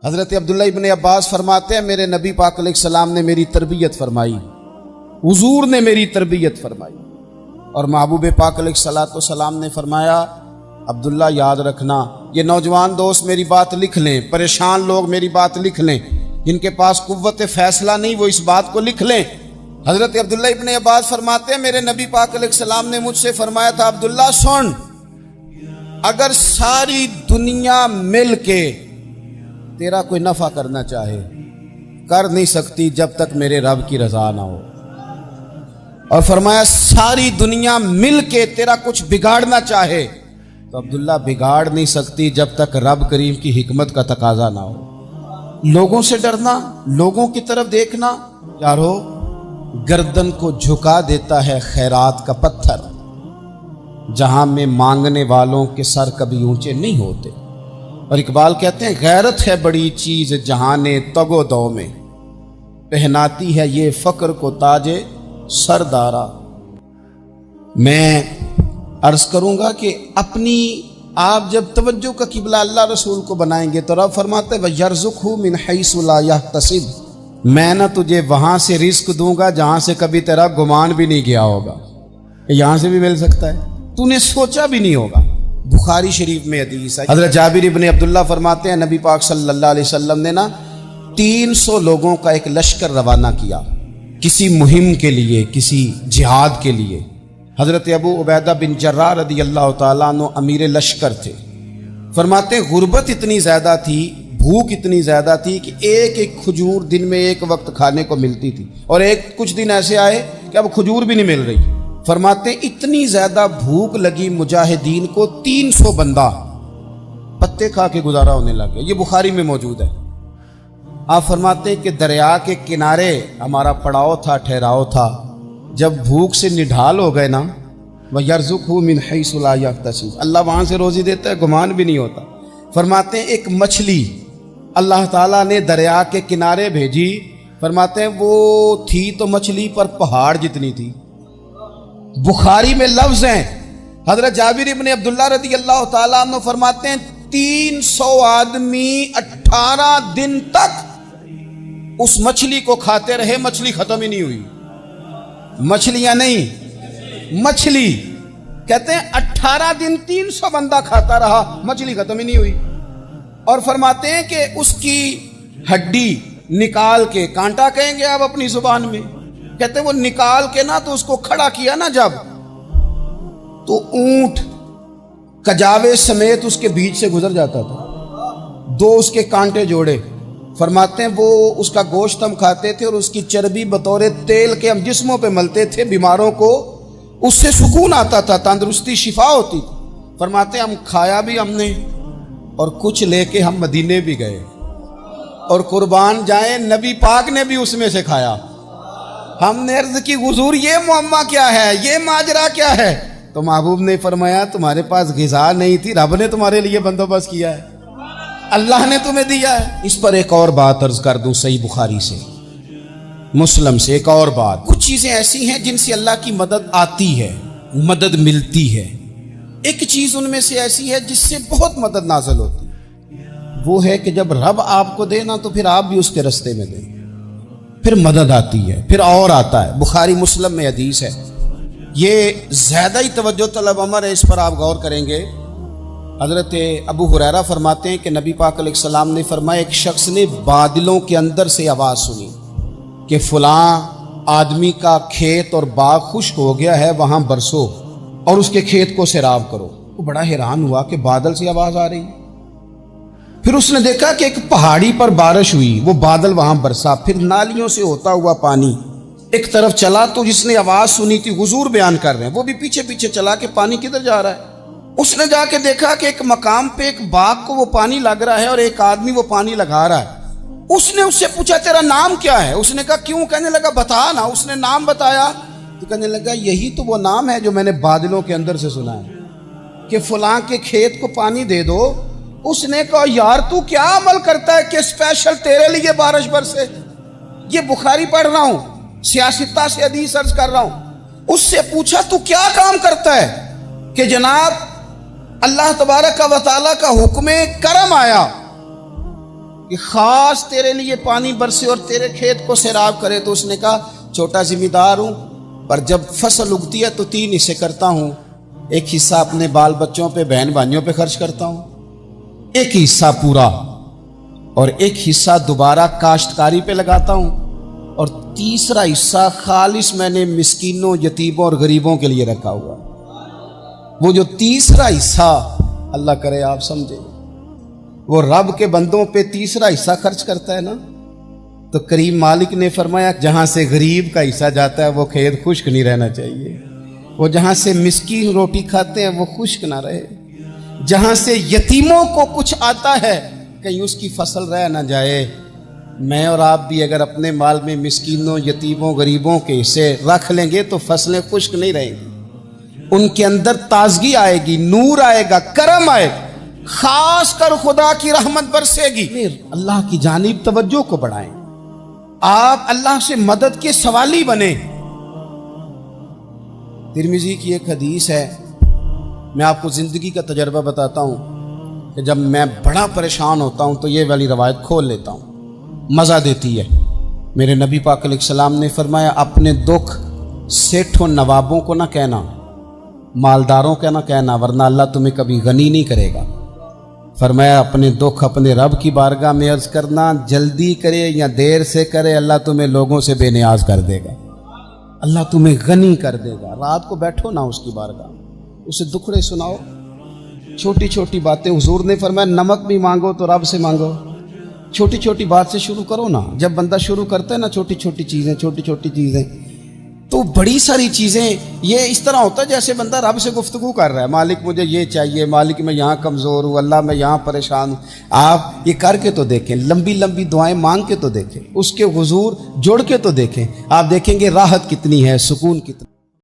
حضرت عبداللہ ابن عباس فرماتے ہیں میرے نبی پاک علیہ السلام نے میری تربیت فرمائی، حضور نے میری تربیت فرمائی، اور محبوب پاک علیہ السلام نے فرمایا عبداللہ یاد رکھنا، یہ نوجوان دوست میری بات لکھ لیں، پریشان لوگ میری بات لکھ لیں، جن کے پاس قوت فیصلہ نہیں وہ اس بات کو لکھ لیں۔ حضرت عبداللہ ابن عباس فرماتے ہیں میرے نبی پاک علیہ السلام نے مجھ سے فرمایا تھا عبداللہ سن، اگر ساری دنیا مل کے تیرا کوئی نفع کرنا چاہے کر نہیں سکتی جب تک میرے رب کی رضا نہ ہو، اور فرمایا ساری دنیا مل کے تیرا کچھ بگاڑنا چاہے تو عبداللہ بگاڑ نہیں سکتی جب تک رب کریم کی حکمت کا تقاضا نہ ہو۔ لوگوں سے ڈرنا، لوگوں کی طرف دیکھنا، یارو گردن کو جھکا دیتا ہے خیرات کا پتھر، جہاں میں مانگنے والوں کے سر کبھی اونچے نہیں ہوتے۔ اور اقبال کہتے ہیں غیرت ہے بڑی چیز جہانے تگ و دو میں، پہناتی ہے یہ فقر کو تاج سردارا۔ میں عرض کروں گا کہ اپنی آپ جب توجہ کا قبلہ اللہ رسول کو بنائیں گے تو رب فرماتے ہیں وَيَرْزُقْهُ مِنْ حَيْثُ لَا يَحْتَسِبُ، میں نہ تجھے وہاں سے رزق دوں گا جہاں سے کبھی تیرا گمان بھی نہیں گیا ہوگا، یہاں سے بھی مل سکتا ہے، تو نے سوچا بھی نہیں ہوگا۔ بخاری شریف میں حدیث ہے، حضرت جابر ابن عبداللہ فرماتے ہیں نبی پاک صلی اللہ علیہ وسلم نے 300 لوگوں کا ایک لشکر روانہ کیا کسی مہم کے لیے، کسی جہاد کے لیے۔ حضرت ابو عبیدہ بن جراح رضی اللہ تعالیٰ عنہ امیر لشکر تھے۔ فرماتے ہیں غربت اتنی زیادہ تھی، بھوک اتنی زیادہ تھی کہ ایک ایک کھجور دن میں ایک وقت کھانے کو ملتی تھی، اور کچھ دن ایسے آئے کہ اب کھجور بھی نہیں مل رہی۔ فرماتے ہیں اتنی زیادہ بھوک لگی مجاہدین کو 300 بندہ پتے کھا کے گزارا ہونے لگے، یہ بخاری میں موجود ہے۔ آپ فرماتے ہیں کہ دریا کے کنارے ہمارا پڑاؤ تھا، ٹھہراؤ تھا، جب بھوک سے نڈھال ہو گئے نا وَيَرْزُقْهُ مِنْ حَيْثُ لَا يَحْتَسِبُ، اللہ وہاں سے روزی دیتا ہے گمان بھی نہیں ہوتا۔ فرماتے ہیں ایک مچھلی اللہ تعالیٰ نے دریا کے کنارے بھیجی، فرماتے ہیں وہ تھی تو مچھلی پر پہاڑ جتنی تھی۔ بخاری میں لفظ ہیں، حضرت جابر ابن عبداللہ رضی اللہ تعالیٰ عنہ فرماتے ہیں 300 آدمی 18 دن تک اس مچھلی کو کھاتے رہے، مچھلی ختم ہی نہیں ہوئی۔ مچھلیاں نہیں، مچھلی کہتے ہیں 18 دن 300 بندہ کھاتا رہا، مچھلی ختم ہی نہیں ہوئی۔ اور فرماتے ہیں کہ اس کی ہڈی نکال کے، کانٹا کہیں گے آپ اپنی زبان میں، کہتے ہیں وہ نکال کے نا تو اس کو کھڑا کیا نا جب، تو اونٹ کجاوے سمیت اس کے بیچ سے گزر جاتا تھا، 2 اس کے کانٹے جوڑے۔ فرماتے ہیں وہ اس کا گوشت ہم کھاتے تھے اور اس کی چربی بطور تیل کے ہم جسموں پہ ملتے تھے، بیماروں کو اس سے سکون آتا تھا، تندرستی شفا ہوتی تھی۔ فرماتے ہیں ہم کھایا بھی ہم نے، اور کچھ لے کے ہم مدینے بھی گئے، اور قربان جائیں نبی پاک نے بھی اس میں سے کھایا۔ ہم نے عرض کی حضور یہ معمہ کیا ہے، یہ ماجرا کیا ہے؟ تو محبوب نے فرمایا تمہارے پاس غذا نہیں تھی، رب نے تمہارے لیے بندوبست کیا ہے، اللہ نے تمہیں دیا ہے۔ اس پر ایک اور بات عرض کر دوں، صحیح بخاری سے، مسلم سے ایک اور بات، کچھ چیزیں ایسی ہیں جن سے اللہ کی مدد آتی ہے، مدد ملتی ہے۔ ایک چیز ان میں سے ایسی ہے جس سے بہت مدد نازل ہوتی ہے، وہ ہے کہ جب رب آپ کو دے نا تو پھر آپ بھی اس کے رستے میں دیں، پھر مدد آتی ہے، پھر اور آتا ہے۔ بخاری مسلم میں حدیث ہے، یہ زیادہ ہی توجہ طلب امر ہے، اس پر آپ غور کریں گے۔ حضرت ابو ہریرہ فرماتے ہیں کہ نبی پاک علیہ السلام نے فرمایا ایک شخص نے بادلوں کے اندر سے آواز سنی کہ فلاں آدمی کا کھیت اور باغ خشک ہو گیا ہے، وہاں برسو اور اس کے کھیت کو سیراب کرو۔ وہ بڑا حیران ہوا کہ بادل سے آواز آ رہی۔ پھر اس نے دیکھا کہ ایک پہاڑی پر بارش ہوئی، وہ بادل وہاں برسا، پھر نالیوں سے ہوتا ہوا پانی ایک طرف چلا، تو جس نے آواز سنی تھی حضور بیان کر رہے ہیں، وہ بھی پیچھے پیچھے چلا کہ پانی کدھر جا رہا ہے۔ اس نے جا کے دیکھا کہ ایک مقام پہ ایک باغ کو وہ پانی لگ رہا ہے اور ایک آدمی وہ پانی لگا رہا ہے۔ اس نے اس سے پوچھا تیرا نام کیا ہے؟ اس نے کہا کیوں؟ کہنے لگا بتا نا۔ اس نے نام بتایا تو کہنے لگا یہی تو وہ نام ہے جو میں نے بادلوں کے اندر سے سنا ہے کہ فلاں کے کھیت کو پانی دے دو۔ اس نے کہا یار تو کیا عمل کرتا ہے کہ اسپیشل تیرے لیے بارش برسے؟ یہ بخاری پڑھ رہا ہوں، سیاستہ سے حدیث عرض کر رہا ہوں۔ اس سے پوچھا تو کیا کام کرتا ہے کہ جناب اللہ تبارک و تعالیٰ کا حکم کرم آیا کہ خاص تیرے لیے پانی برسے اور تیرے کھیت کو سیراب کرے؟ تو اس نے کہا چھوٹا ذمہ دار ہوں، پر جب فصل اگتی ہے تو 3 حصے کرتا ہوں، ایک حصہ اپنے بال بچوں پہ، بہن بھائیوں پہ خرچ کرتا ہوں، ایک حصہ پورا، اور ایک حصہ دوبارہ کاشتکاری پہ لگاتا ہوں، اور تیسرا حصہ خالص میں نے مسکینوں، یتیموں اور غریبوں کے لیے رکھا ہوا۔ وہ جو تیسرا حصہ، اللہ کرے آپ سمجھے، وہ رب کے بندوں پہ تیسرا حصہ خرچ کرتا ہے نا، تو کریم مالک نے فرمایا جہاں سے غریب کا حصہ جاتا ہے وہ کھیت خشک نہیں رہنا چاہیے، وہ جہاں سے مسکین روٹی کھاتے ہیں وہ خشک نہ رہے، جہاں سے یتیموں کو کچھ آتا ہے کہیں اس کی فصل رہ نہ جائے۔ میں اور آپ بھی اگر اپنے مال میں مسکینوں، یتیموں، غریبوں کے حصے رکھ لیں گے تو فصلیں خشک نہیں رہیں گی، ان کے اندر تازگی آئے گی، نور آئے گا، کرم آئے گا، خاص کر خدا کی رحمت برسے گی۔ اللہ کی جانب توجہ کو بڑھائیں، آپ اللہ سے مدد کے سوالی بنیں۔ ترمذی کی ایک حدیث ہے، میں آپ کو زندگی کا تجربہ بتاتا ہوں کہ جب میں بڑا پریشان ہوتا ہوں تو یہ والی روایت کھول لیتا ہوں، مزہ دیتی ہے۔ میرے نبی پاک علیہ السلام نے فرمایا اپنے دکھ سیٹھوں نوابوں کو نہ کہنا، مالداروں کا نہ کہنا، ورنہ اللہ تمہیں کبھی غنی نہیں کرے گا۔ فرمایا اپنے دکھ اپنے رب کی بارگاہ میں عرض کرنا، جلدی کرے یا دیر سے کرے اللہ تمہیں لوگوں سے بے نیاز کر دے گا، اللہ تمہیں غنی کر دے گا۔ رات کو بیٹھو نہ اس کی بارگاہ، اسے دکھڑے سناؤ، چھوٹی چھوٹی باتیں۔ حضور نے فرمایا نمک بھی مانگو تو رب سے مانگو، چھوٹی چھوٹی بات سے شروع کرو نا۔ جب بندہ شروع کرتا ہے نا چھوٹی چھوٹی چیزیں تو بڑی ساری چیزیں، یہ اس طرح ہوتا ہے جیسے بندہ رب سے گفتگو کر رہا ہے، مالک مجھے یہ چاہیے، مالک میں یہاں کمزور ہوں، اللہ میں یہاں پریشان ہوں۔ آپ یہ کر کے تو دیکھیں، لمبی لمبی دعائیں مانگ کے تو دیکھیں، اس کے حضور جوڑ کے تو دیکھیں، آپ دیکھیں گے راحت کتنی ہے، سکون کتنا۔